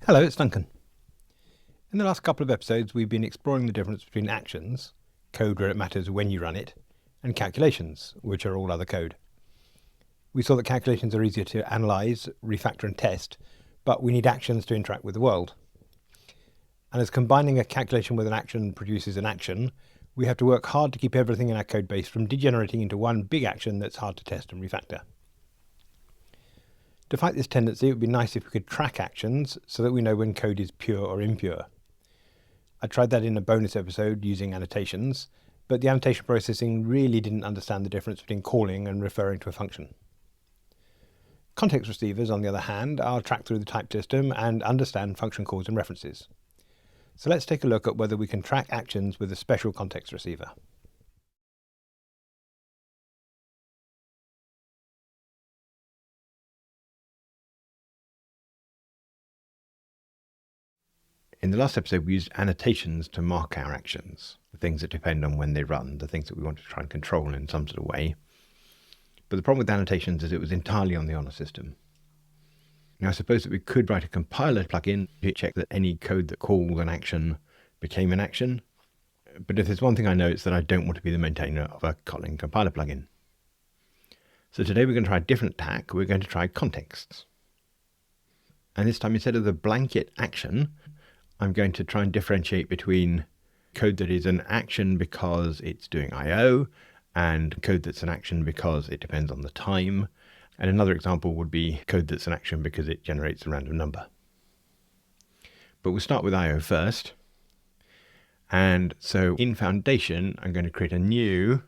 Hello, it's Duncan. In the last couple of episodes, we've been exploring the difference between actions, code where it matters when you run it, and calculations, which are all other code. We saw that calculations are easier to analyze, refactor and test, but we need actions to interact with the world. And as combining a calculation with an action produces an action, we have to work hard to keep everything in our code base from degenerating into one big action that's hard to test and refactor. To fight this tendency, it would be nice if we could track actions so that we know when code is pure or impure. I tried that in a bonus episode using annotations, but the annotation processing really didn't understand the difference between calling and referring to a function. Context receivers, on the other hand, are tracked through the type system and understand function calls and references. So let's take a look at whether we can track actions with a special context receiver. In the last episode, we used annotations to mark our actions, the things that depend on when they run, the things that we want to try and control in some sort of way. But the problem with annotations is it was entirely on the honor system. Now, I suppose that we could write a compiler plugin to check that any code that called an action became an action. But if there's one thing I know, it's that I don't want to be the maintainer of a Kotlin compiler plugin. So today we're going to try a different tack. We're going to try contexts. And this time, instead of the blanket action, I'm going to try and differentiate between code that is an action because it's doing I/O and code that's an action because it depends on the time. And another example would be code that's an action because it generates a random number. But we'll start with I/O first. And so in Foundation, I'm going to create a new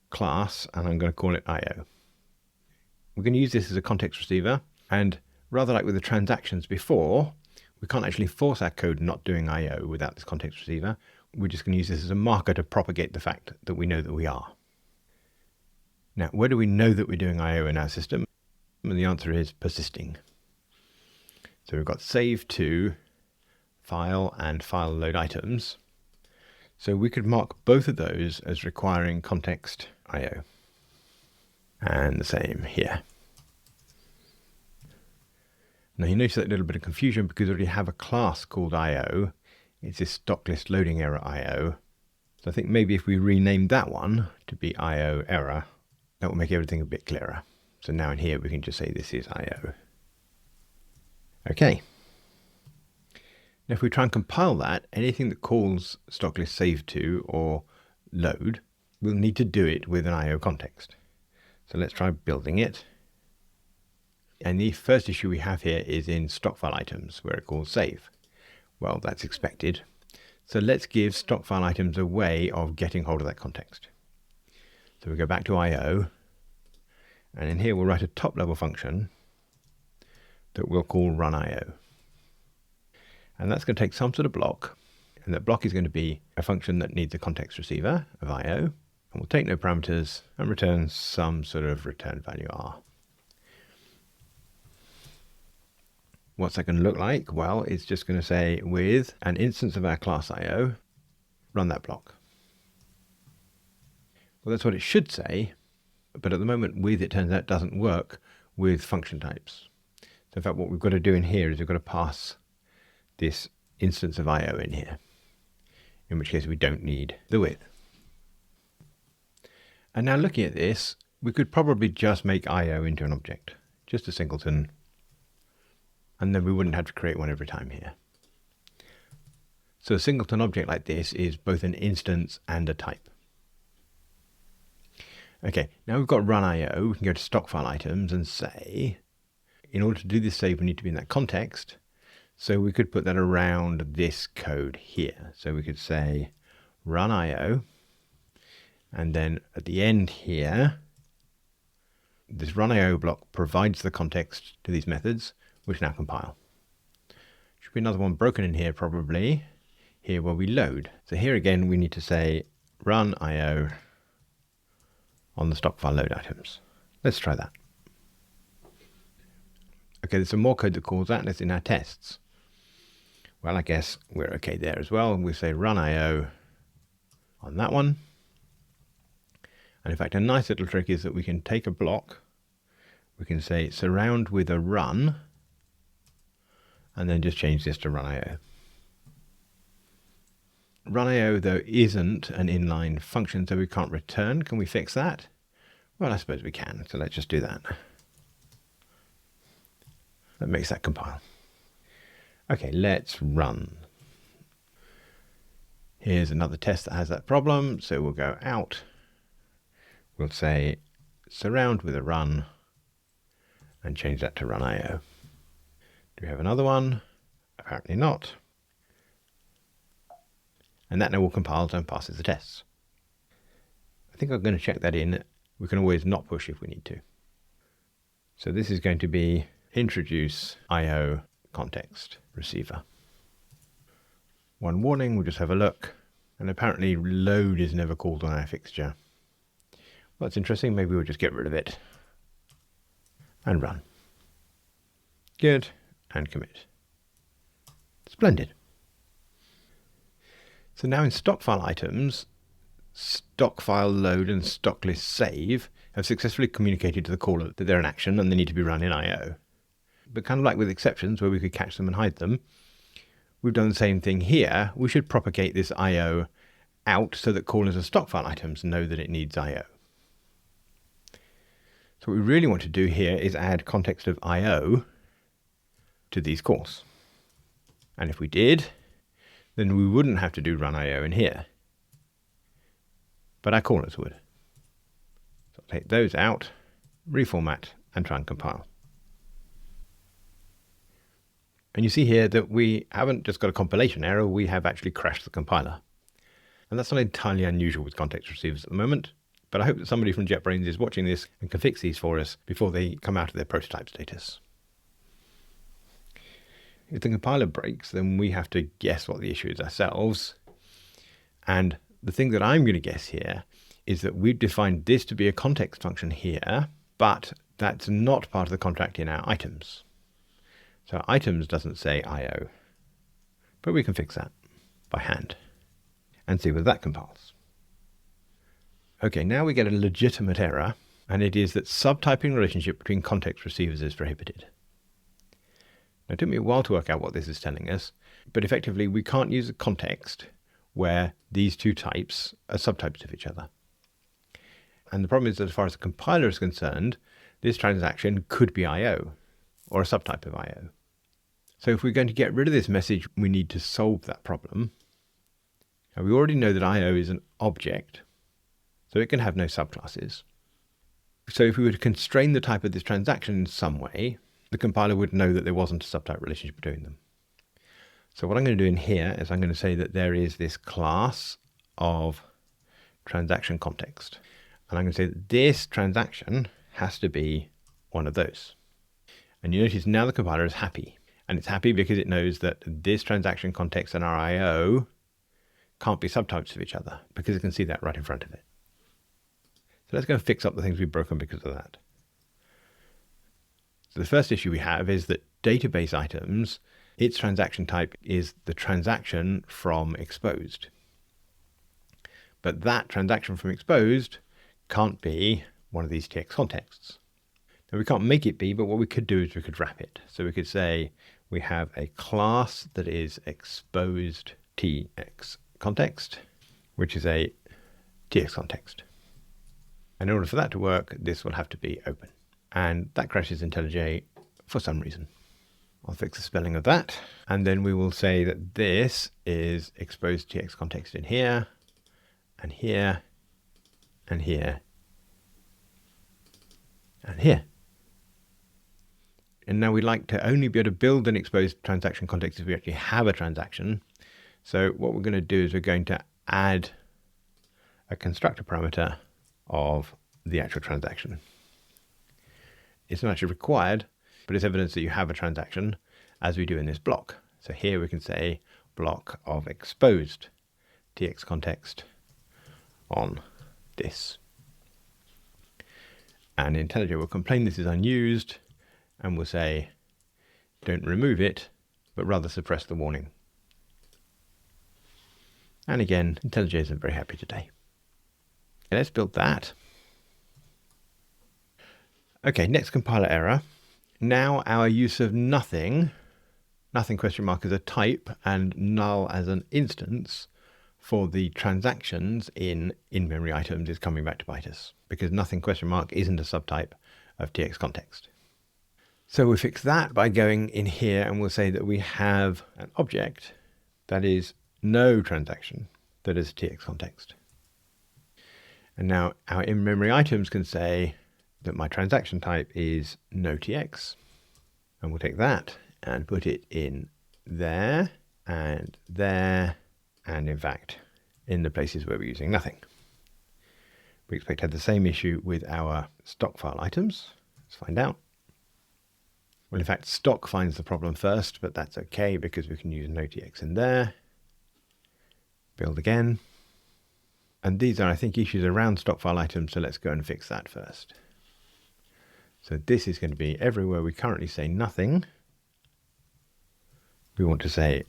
class and I'm going to call it I/O. We're going to use this as a context receiver. And rather like with the transactions before, we can't actually force our code not doing I/O without this context receiver. We're just going to use this as a marker to propagate the fact that we know that we are. Now, where do we know that we're doing I/O in our system? And the answer is persisting. So we've got save to file and file load items. So we could mark both of those as requiring context I/O. And the same here. Now you notice that little bit of confusion because we already have a class called I/O. It's this stock list loading error I/O. So I think maybe if we rename that one to be I/O error, that will make everything a bit clearer. So now in here we can just say this is I/O. Okay. Now if we try and compile that, anything that calls stock list save to or load, we'll need to do it with an I/O context. So let's try building it. And the first issue we have here is in stock file items where it calls save. Well, that's expected. So let's give stock file items a way of getting hold of that context. So we go back to I/O, and in here we'll write a top level function that we'll call run I/O. And that's going to take some sort of block, and that block is going to be a function that needs a context receiver of I/O, and we'll take no parameters and return some sort of return value R. What's that going to look like? Well, it's just going to say with an instance of our class I/O, run that block. Well, that's what it should say, but at the moment with it turns out doesn't work with function types. So in fact, what we've got to do in here is we've got to pass this instance of I/O in here, in which case we don't need the with. And now looking at this, we could probably just make I/O into an object, just a singleton, and then we wouldn't have to create one every time here. So a singleton object like this is both an instance and a type. Okay, now we've got run I/O, we can go to stock file items and say, in order to do this save, we need to be in that context. So we could put that around this code here. So we could say run I/O, and then at the end here, this run I/O block provides the context to these methods, which now compile. Should be another one broken in here probably, here where we load. So here again we need to say run I/O on the stock file load items. Let's try that. Okay, there's some more code that calls that, and it's in our tests. Well, I guess we're okay there as well. We say run I/O on that one. And in fact, a nice little trick is that we can take a block, we can say surround with a run, and then just change this to run IO. Run IO, though, isn't an inline function, so we can't return. Can we fix that? Well, I suppose we can, so let's just do that. That makes that compile. Okay, let's run. Here's another test that has that problem, so we'll go out. We'll say surround with a run and change that to run IO. Do we have another one? Apparently not. And that now will compile and passes the tests. I think I'm going to check that in. We can always not push if we need to. So this is going to be introduce IO context receiver. One warning, we'll just have a look. And apparently load is never called on our fixture. Well, that's interesting. Maybe we'll just get rid of it and run. Good. And commit. Splendid. So now in stock file items, stock file load and stock list save have successfully communicated to the caller that they're in action and they need to be run in IO. But kind of like with exceptions where we could catch them and hide them, we've done the same thing here. We should propagate this IO out so that callers of stock file items know that it needs IO. So what we really want to do here is add context of IO to these calls. And if we did, then we wouldn't have to do run IO in here. But our callers would. So I'll take those out, reformat, and try and compile. And you see here that we haven't just got a compilation error, we have actually crashed the compiler. And that's not entirely unusual with context receivers at the moment, but I hope that somebody from JetBrains is watching this and can fix these for us before they come out of their prototype status. If the compiler breaks, then we have to guess what the issue is ourselves. And the thing that I'm going to guess here is that we've defined this to be a context function here, but that's not part of the contract in our items. So items doesn't say IO, but we can fix that by hand and see whether that compiles. Okay, now we get a legitimate error, and it is that subtyping relationship between context receivers is prohibited. Now, it took me a while to work out what this is telling us, but effectively we can't use a context where these two types are subtypes of each other. And the problem is that as far as the compiler is concerned, this transaction could be IO, or a subtype of IO. So if we're going to get rid of this message, we need to solve that problem. Now we already know that IO is an object, so it can have no subclasses. So if we were to constrain the type of this transaction in some way, the compiler would know that there wasn't a subtype relationship between them. So what I'm going to do in here is I'm going to say that there is this class of transaction context. And I'm going to say that this transaction has to be one of those. And you notice now the compiler is happy. And it's happy because it knows that this transaction context and our IO can't be subtypes of each other, because it can see that right in front of it. So let's go and fix up the things we've broken because of that. So the first issue we have is that database items, its transaction type is the transaction from exposed. But that transaction from exposed can't be one of these TX contexts. Now we can't make it be, but what we could do is we could wrap it. So we could say we have a class that is exposed TX context, which is a TX context. And in order for that to work, this will have to be open. And that crashes IntelliJ for some reason. I'll fix the spelling of that. And then we will say that this is exposed TX context in here, and here, and here, and here. And now we'd like to only be able to build an exposed transaction context if we actually have a transaction. So what we're going to do is we're going to add a constructor parameter of the actual transaction. It's not actually required, but it's evidence that you have a transaction, as we do in this block. So here we can say block of exposed TX context on this. And IntelliJ will complain this is unused, and we'll say don't remove it, but rather suppress the warning. And again, IntelliJ isn't very happy today. Okay, let's build that. Okay, next compiler error. Now our use of nothing nothing question mark as a type and null as an instance for the transactions in memory items is coming back to bite us, because nothing question mark isn't a subtype of TX context. So we fix that by going in here and we'll say that we have an object that is no transaction that is a TX context. And now our in-memory items can say that my transaction type is no TX. And we'll take that and put it in there, and in fact, in the places where we're using nothing. We expect to have the same issue with our stock file items. Let's find out. Well, in fact, stock finds the problem first, but that's okay because we can use no TX in there. Build again. And these are, I think, issues around stock file items, so let's go and fix that first. So this is going to be everywhere we currently say nothing. We want to say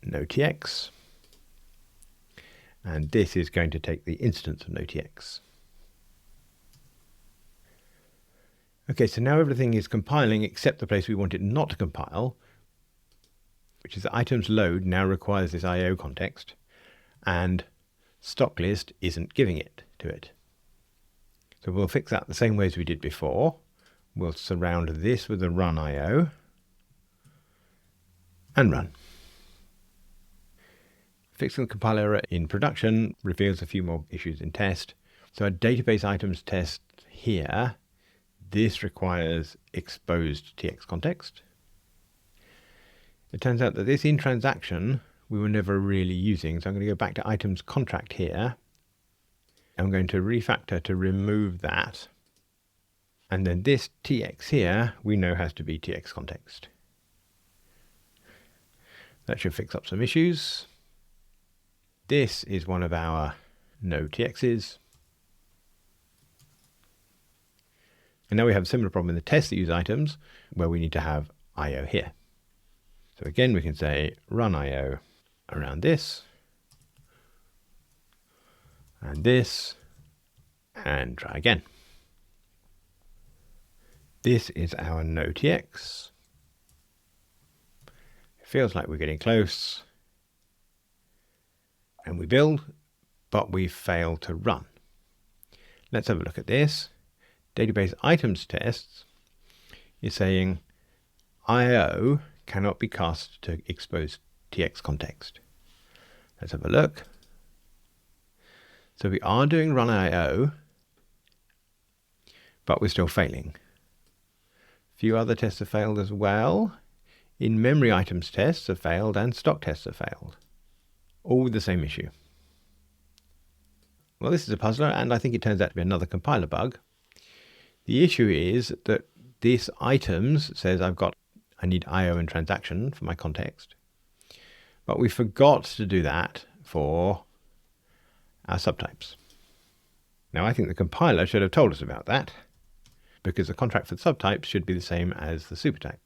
no TX. And this is going to take the instance of no TX. Okay, so now everything is compiling except the place we want it not to compile, which is the items load now requires this IO context, and stock list isn't giving it to it. So we'll fix that the same way as we did before. We'll surround this with a run IO and run. Fixing the compile error in production reveals a few more issues in test. So a database items test here, this requires exposed TX context. It turns out that this in transaction we were never really using. So I'm going to go back to items contract here. I'm going to refactor to remove that. And then this TX here, we know has to be TX context. That should fix up some issues. This is one of our no TXs. And now we have a similar problem in the tests that use items where we need to have IO here. So again, we can say run IO around this and this and try again. This is our no TX. It feels like we're getting close. And we build, but we fail to run. Let's have a look at this. Database items tests is saying IO cannot be cast to expose TX context. Let's have a look. So we are doing run IO, but we're still failing. A few other tests have failed as well. In memory items tests have failed and stock tests have failed. All with the same issue. Well, this is a puzzler, and I think it turns out to be another compiler bug. The issue is that this items says I need IO and transaction for my context, but we forgot to do that for our subtypes. Now, I think the compiler should have told us about that, because the contract for the subtypes should be the same as the supertype.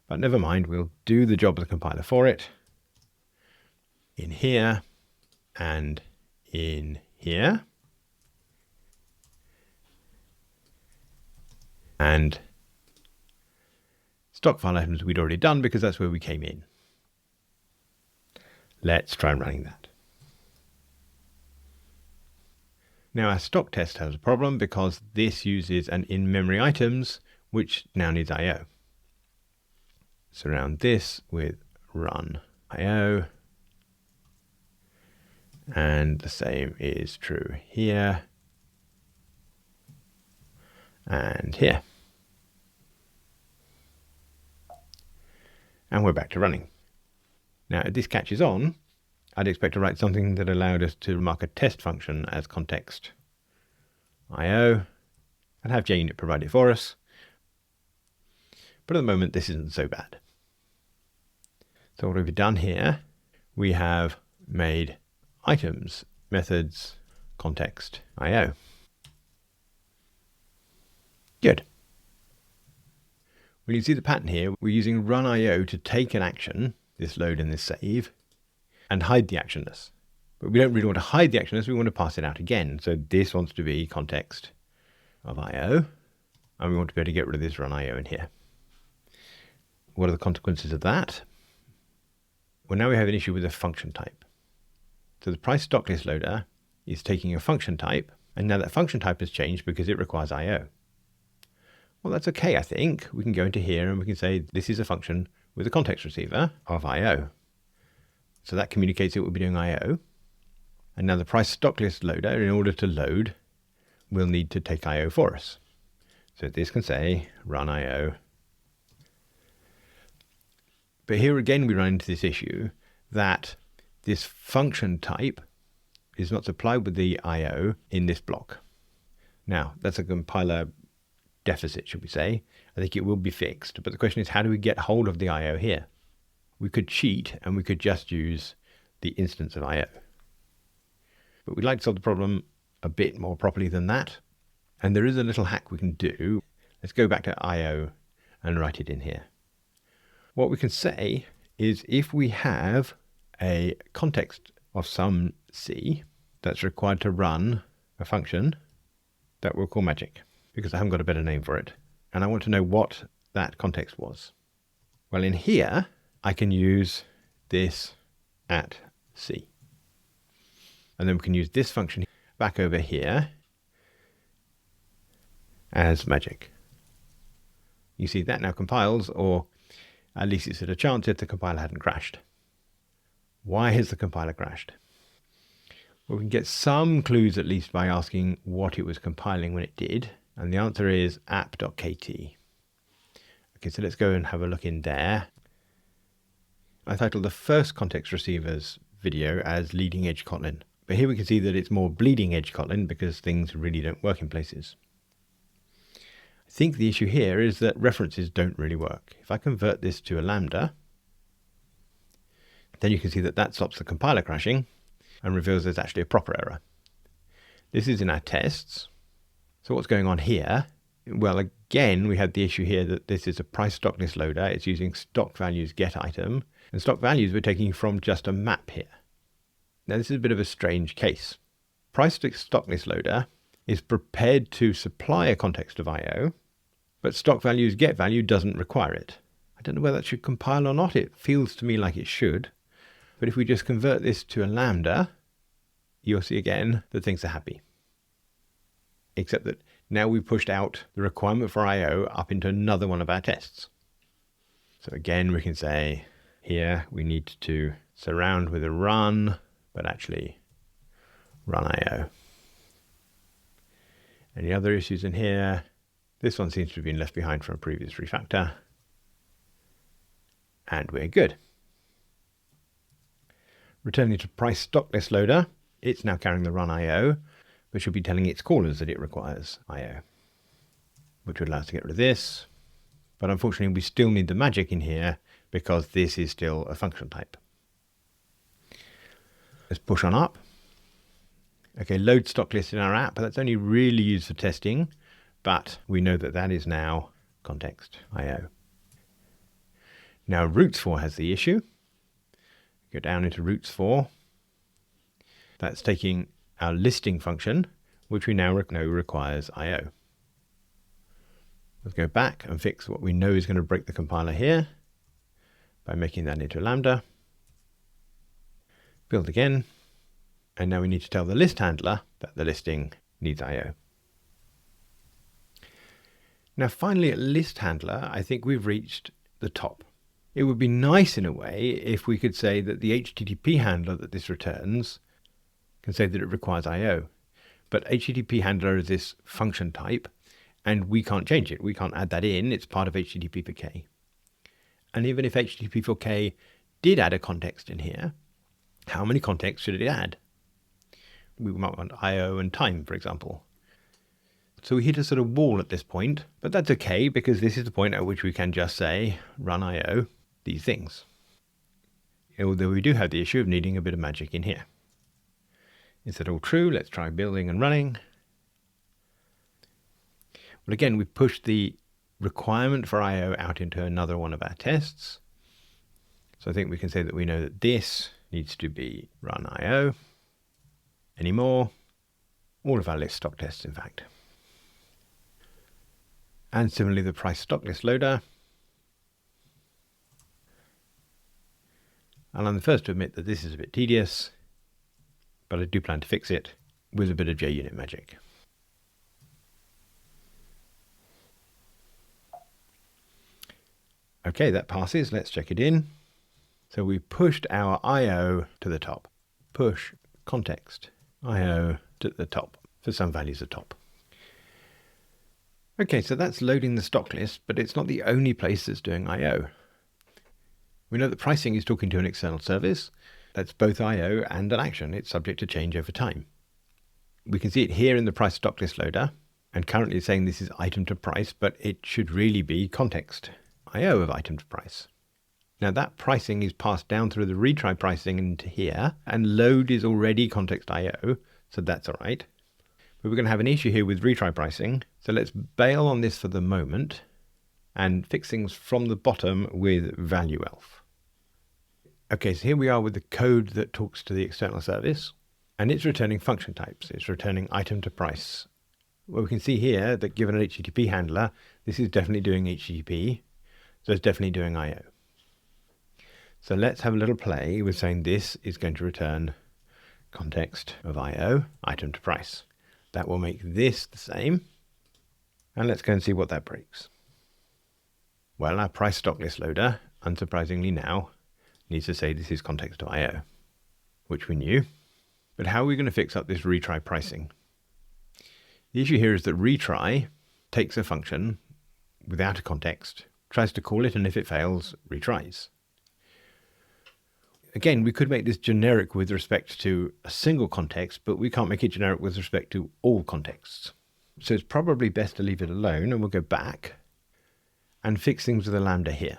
But never mind, we'll do the job of the compiler for it. In here and in here. And stock file items we'd already done because that's where we came in. Let's try running that. Now our stock test has a problem because this uses an in-memory items, which now needs IO. Surround this with run IO. And the same is true here and here. And we're back to running. Now, if this catches on, I'd expect to write something that allowed us to mark a test function as context IO and have JUnit provide it for us. But at the moment, this isn't so bad. So what we've done here, we have made items, methods, context, IO. Good. Well, you see the pattern here. We're using run IO to take an action, this load and this save, and hide the actionless. But we don't really want to hide the actionless, we want to pass it out again. So this wants to be context of IO, and we want to be able to get rid of this run IO in here. What are the consequences of that? Well, now we have an issue with a function type. So the price stock list loader is taking a function type, and now that function type has changed because it requires IO. Well, that's okay, I think. We can go into here and we can say this is a function with a context receiver of IO. So that communicates it will be doing IO. And now the price stock list loader, in order to load, will need to take IO for us. So this can say run IO. But here again we run into this issue that this function type is not supplied with the IO in this block. Now, that's a compiler deficit, should we say. I think it will be fixed. But the question is, how do we get hold of the IO here? We could cheat and we could just use the instance of IO. But we'd like to solve the problem a bit more properly than that. And there is a little hack we can do. Let's go back to IO and write it in here. What we can say is if we have a context of some C that's required to run a function that we'll call magic, because I haven't got a better name for it. And I want to know what that context was. Well, in here, I can use this at C. And then we can use this function back over here as magic. You see that now compiles, or at least it's at a chance if the compiler hadn't crashed. Why has the compiler crashed? Well, we can get some clues at least by asking what it was compiling when it did. And the answer is app.kt. Okay, so let's go and have a look in there. I titled the first context receivers video as leading edge Kotlin. But here we can see that it's more bleeding edge Kotlin because things really don't work in places. I think the issue here is that references don't really work. If I convert this to a lambda, then you can see that that stops the compiler crashing and reveals there's actually a proper error. This is in our tests. So what's going on here? Well, again, we had the issue here that this is a price stock list loader. It's using stock values get item, and stock values we're taking from just a map here. Now, this is a bit of a strange case. Price stock list loader is prepared to supply a context of IO, but stock values get value doesn't require it. I don't know whether that should compile or not. It feels to me like it should. But if we just convert this to a lambda, you'll see again that things are happy. Except that now we've pushed out the requirement for IO up into another one of our tests. So again, we can say here we need to surround with a run, but actually run IO. Any other issues in here? This one seems to have been left behind from a previous refactor. And we're good. Returning to price stock list loader, it's now carrying the run IO, but should be telling its callers that it requires IO, which would allow us to get rid of this. But unfortunately, we still need the magic in here because this is still a function type. Let's push on up. Okay, load stock list in our app, but that's only really used for testing, but we know that that is now context IO. Now roots for has the issue. Go down into roots for. That's taking our listing function, which we now know requires IO. Let's go back and fix what we know is going to break the compiler here by making that into a lambda. Build again. And now we need to tell the list handler that the listing needs IO. Now finally at list handler, I think we've reached the top. It would be nice in a way if we could say that the HTTP handler that this returns can say that it requires IO. But HTTP handler is this function type, and we can't change it. We can't add that in. It's part of HTTP for K. And even if HTTP for K did add a context in here, how many contexts should it add? We might want IO and time, for example. So we hit a sort of wall at this point, but that's okay because this is the point at which we can just say run IO these things. Although we do have the issue of needing a bit of magic in here. Is that all true? Let's try building and running. Well, again, we've pushed the requirement for IO out into another one of our tests. So I think we can say that we know that this needs to be run IO. Any more? All of our list stock tests, in fact. And similarly, the price stock list loader. And I'm the first to admit that this is a bit tedious, but I do plan to fix it with a bit of JUnit magic. Okay, that passes. Let's check it in. So we pushed our IO to the top. Push context IO to the top for some values at top. Okay, so that's loading the stock list, but it's not the only place that's doing IO. We know that pricing is talking to an external service. That's both IO and an action. It's subject to change over time. We can see it here in the price stock list loader, and currently it's saying this is item to price, but it should really be context IO of item to price. Now that pricing is passed down through the retry pricing into here, and load is already context IO, so that's all right. But we're going to have an issue here with retry pricing, so let's bail on this for the moment and fix things from the bottom with value elf. Okay, so here we are with the code that talks to the external service, and it's returning function types. It's returning item to price. Well, we can see here that given an HTTP handler, this is definitely doing HTTP, so it's definitely doing IO. So let's have a little play with saying this is going to return context of IO, item to price. That will make this the same. And let's go and see what that breaks. Well, our price stock list loader, unsurprisingly now, needs to say this is context of IO, which we knew. But how are we going to fix up this retry pricing? The issue here is that retry takes a function without a context, tries to call it, and if it fails, retries. Again, we could make this generic with respect to a single context, but we can't make it generic with respect to all contexts. So it's probably best to leave it alone, and we'll go back and fix things with a lambda here.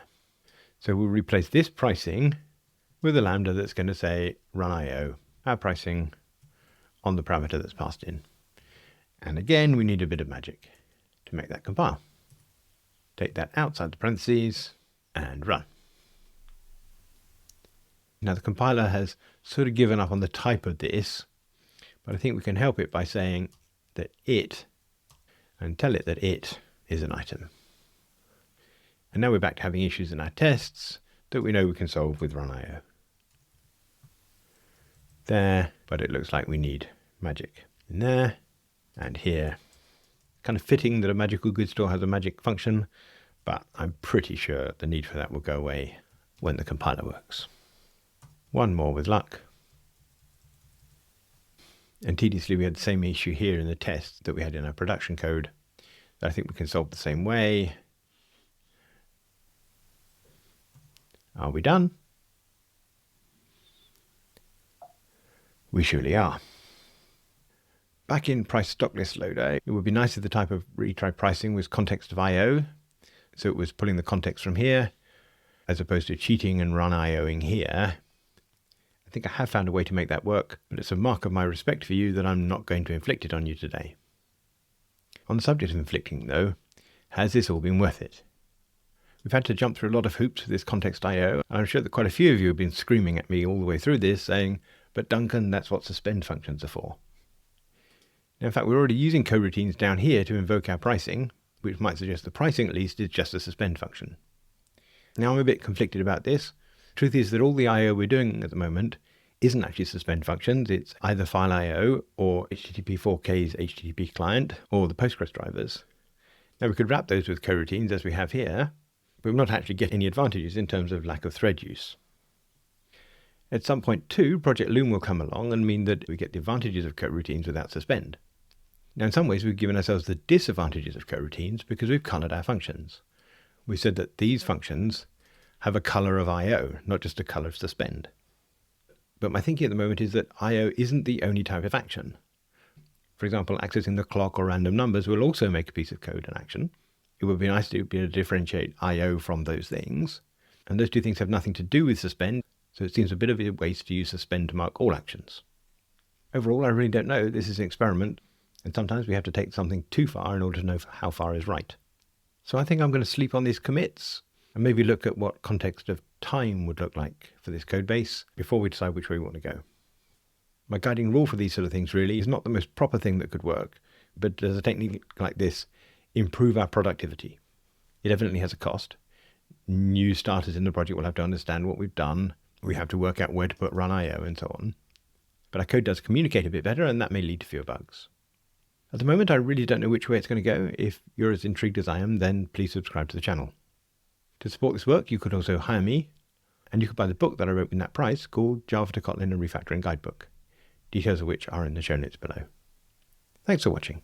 So we'll replace this pricing with a lambda that's going to say run IO, our pricing on the parameter that's passed in. And again, we need a bit of magic to make that compile. Take that outside the parentheses and run. Now the compiler has sort of given up on the type of this, but I think we can help it by saying that it, and tell it that it is an item. And now we're back to having issues in our tests that we know we can solve with run IO. There, but it looks like we need magic in there and here. Kind of fitting that a magical goods store has a magic function, but I'm pretty sure the need for that will go away when the compiler works. One more with luck. And tediously, we had the same issue here in the test that we had in our production code that I think we can solve the same way. Are we done? We surely are. Back in price stock list loader, it would be nice if the type of retry pricing was context of IO. So it was pulling the context from here, as opposed to cheating and run IOing here. I think I have found a way to make that work, but it's a mark of my respect for you that I'm not going to inflict it on you today. On the subject of inflicting, though, has this all been worth it? We've had to jump through a lot of hoops with this context IO, and I'm sure that quite a few of you have been screaming at me all the way through this, saying, but Duncan, that's what suspend functions are for. Now, in fact, we're already using coroutines down here to invoke our pricing, which might suggest the pricing at least is just a suspend function. Now, I'm a bit conflicted about this. Truth is that all the IO we're doing at the moment isn't actually suspend functions. It's either file IO or HTTP 4K's HTTP client or the Postgres drivers. Now, we could wrap those with coroutines as we have here, but we're not actually getting any advantages in terms of lack of thread use. At some point too, Project Loom will come along and mean that we get the advantages of coroutines without suspend. Now, in some ways, we've given ourselves the disadvantages of coroutines because we've colored our functions. We said that these functions have a color of IO, not just a color of suspend. But my thinking at the moment is that IO isn't the only type of action. For example, accessing the clock or random numbers will also make a piece of code an action. It would be nice to be able to differentiate IO from those things. And those two things have nothing to do with suspend, so it seems a bit of a waste to use suspend to mark all actions. Overall, I really don't know. This is an experiment, and sometimes we have to take something too far in order to know how far is right. So I think I'm going to sleep on these commits and maybe look at what context of time would look like for this code base before we decide which way we want to go. My guiding rule for these sort of things really is not the most proper thing that could work, but does a technique like this improve our productivity? It evidently has a cost. New starters in the project will have to understand what we've done We have to work out where to put run IO and so on. But our code does communicate a bit better, and that may lead to fewer bugs. At the moment, I really don't know which way it's going to go. If you're as intrigued as I am, then please subscribe to the channel. To support this work, you could also hire me, and you could buy the book that I wrote with that price called Java to Kotlin and Refactoring Guidebook, details of which are in the show notes below. Thanks for watching.